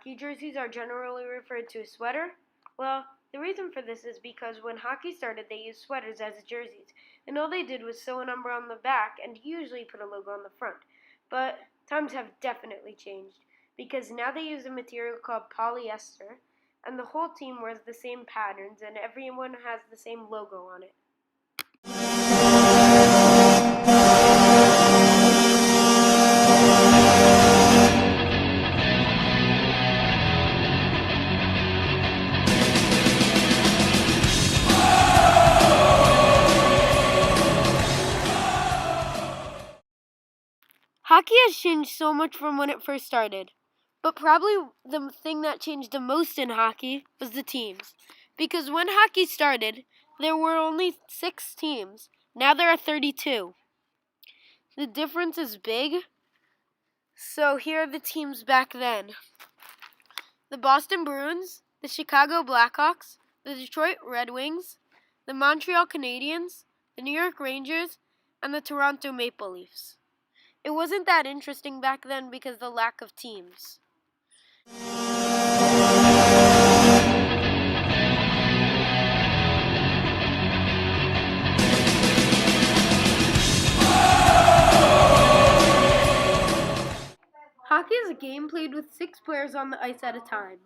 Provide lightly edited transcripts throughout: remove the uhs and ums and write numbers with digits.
hockey jerseys are generally referred to as sweater? Well, the reason for this is because when hockey started, they used sweaters as jerseys, and all they did was sew a number on the back and usually put a logo on the front. But times have definitely changed, because now they use a material called polyester, and the whole team wears the same patterns, and everyone has the same logo on it. Hockey has changed so much from when it first started, but probably the thing that changed the most in hockey was the teams. Because when hockey started, there were only 6 teams. Now there are 32. The difference is big. So here are the teams back then. The Boston Bruins, the Chicago Blackhawks, the Detroit Red Wings, the Montreal Canadiens, the New York Rangers, and the Toronto Maple Leafs. It wasn't that interesting back then because of the lack of teams. Hockey is a game played with 6 players on the ice at a time.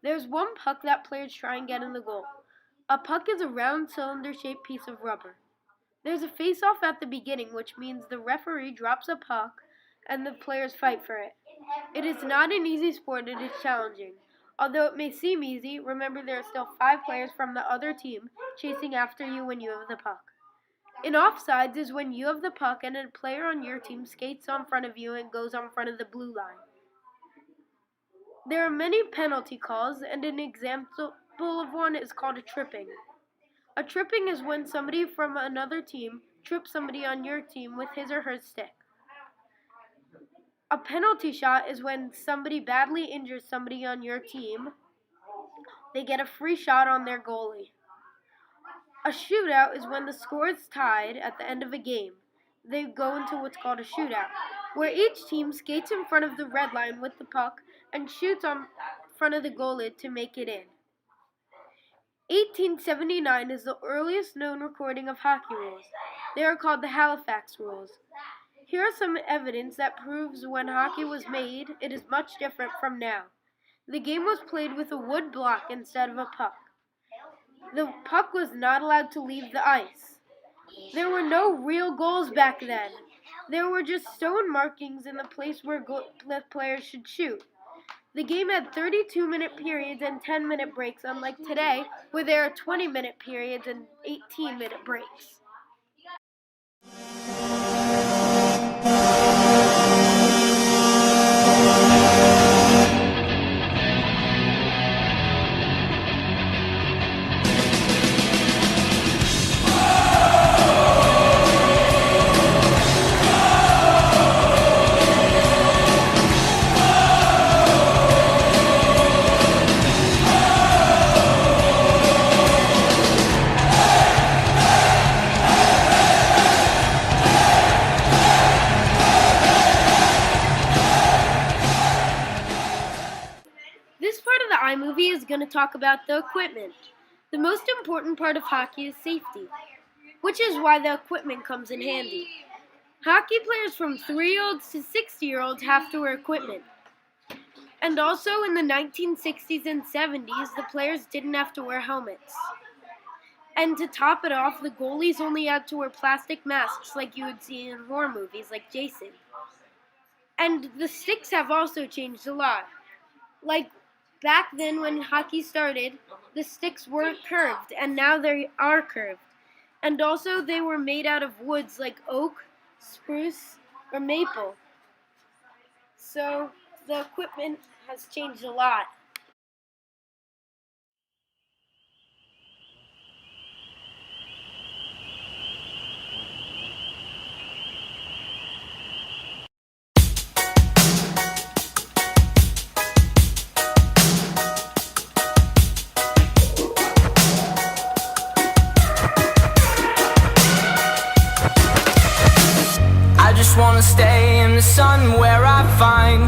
There's one puck that players try and get in the goal. A puck is a round cylinder-shaped piece of rubber. There's a face-off at the beginning, which means the referee drops a puck and the players fight for it. It is not an easy sport, it is challenging. Although it may seem easy, remember there are still 5 players from the other team chasing after you when you have the puck. In offsides is when you have the puck and a player on your team skates on front of you and goes on front of the blue line. There are many penalty calls, and an example of one is called a tripping. A tripping is when somebody from another team trips somebody on your team with his or her stick. A penalty shot is when somebody badly injures somebody on your team. They get a free shot on their goalie. A shootout is when the score is tied at the end of a game. They go into what's called a shootout, where each team skates in front of the red line with the puck and shoots on front of the goalie to make it in. 1879 is the earliest known recording of hockey rules. They are called the Halifax Rules. Here are some evidence that proves when hockey was made, it is much different from now. The game was played with a wood block instead of a puck. The puck was not allowed to leave the ice. There were no real goals back then. There were just stone markings in the place where the players should shoot. The game had 32-minute periods and 10-minute breaks, unlike today, where there are 20-minute periods and 18-minute breaks. iMovie is going to talk about the equipment. The most important part of hockey is safety, which is why the equipment comes in handy. Hockey players from 3-year-olds to 60-year-olds have to wear equipment. And also in the 1960s and 70s, the players didn't have to wear helmets. And to top it off, the goalies only had to wear plastic masks like you would see in horror movies like Jason. And the sticks have also changed a lot. Like back then when hockey started, the sticks weren't curved, and now they are curved. And also they were made out of woods like oak, spruce, or maple. So the equipment has changed a lot. Wanna stay in the sun where I find